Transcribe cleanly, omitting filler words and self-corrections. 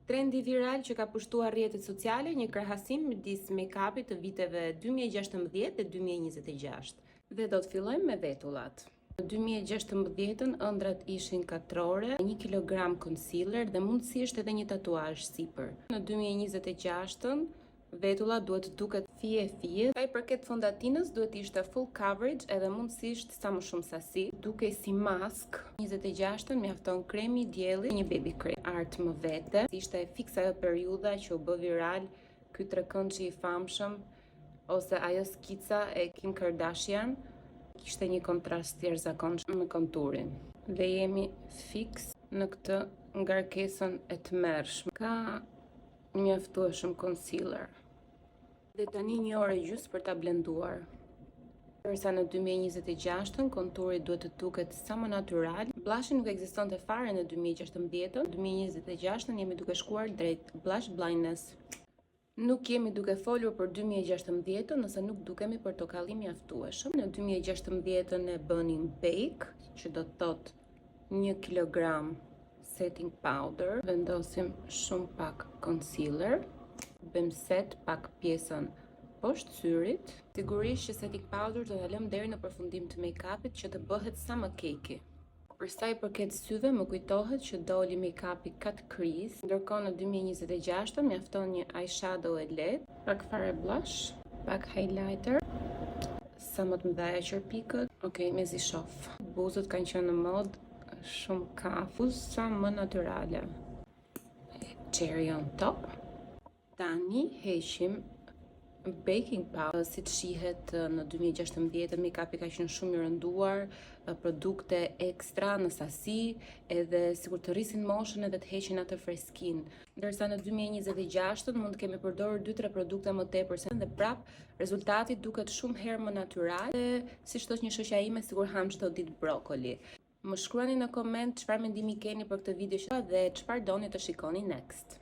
Trendi viral që ka pushtuar rrjetet sociale, një krahasim midis make-upit të viteve 2016 dhe 2026. Dhe do të fillojmë me vetullat. Në 2016 ëndrat ishin katrore, 1 kg concealer dhe mundësisht edhe një tatuazh sipër. Në 2026 vetullat duhet të duket fije. Sa i përket fondatinës duhet ishte full coverage edhe mundësisht sa më shumë sasi. Duke si mask, 26 mjafton kremi i diellit, një baby cream. Art më vete, ishte fiksa ajo periudha që u bë viral ky trekëndshi i famshëm ose ajo skica e Kim Kardashian, kishte një kontrast të jashtëzakonshëm në konturin. Dhe jemi fiks në këtë ngarkesën e tmerrshme. Ka mjaftueshëm concealer. Dhe tani 1 orë e gjysmë për ta blenduar. Ndërsa në 2026 konturi duhet të duket sa më natyral. Blushi nuk ekzistonte fare në 2016. Në 2026 jemi duke shkuar drejt blush blindness. Nuk jemi duke folur për 2016 nëse nuk dukemi portokalli mjaftueshëm. Në 2016 ne bënim bake, që do të thotë 1 kg setting powder. Vendosim shumë pak concealer. Bëm set pak pjesën poshtë syrit. Sigurisht që setting powder do ta lëm deri në përfundim të make-upit që të bëhet sa më keki. Për sa i përket syve, më kujtohet që doli make-upi cut crease, ndërkohë në 2026 mjafton një eyeshadow e lehtë, pak fare blush, pak highlighter, sa më të mëdha qerpikët. Okej, mezi shoh. Buzët kanë qenë në mod shumë kafus, sa më natyrale. Cherry on top. Tani heqim baking powder. Siç shihet në 2016 make-upi ka qenë shumë i rënduar, produkte ekstra në sasi, edhe sikur të rrisin moshën edhe të heqin atë freskinë. Ndërsa në 2026 mund të kemi përdorur 2-3 produkte më tepër se dhe prap rezultati duket shumë herë më natyral. Dhe siç thosh një shoqja ime, sikur ham çdo ditë brokoli. Më shkruani në koment çfarë mendimi keni për këtë video dhe çfarë doni të shikoni next.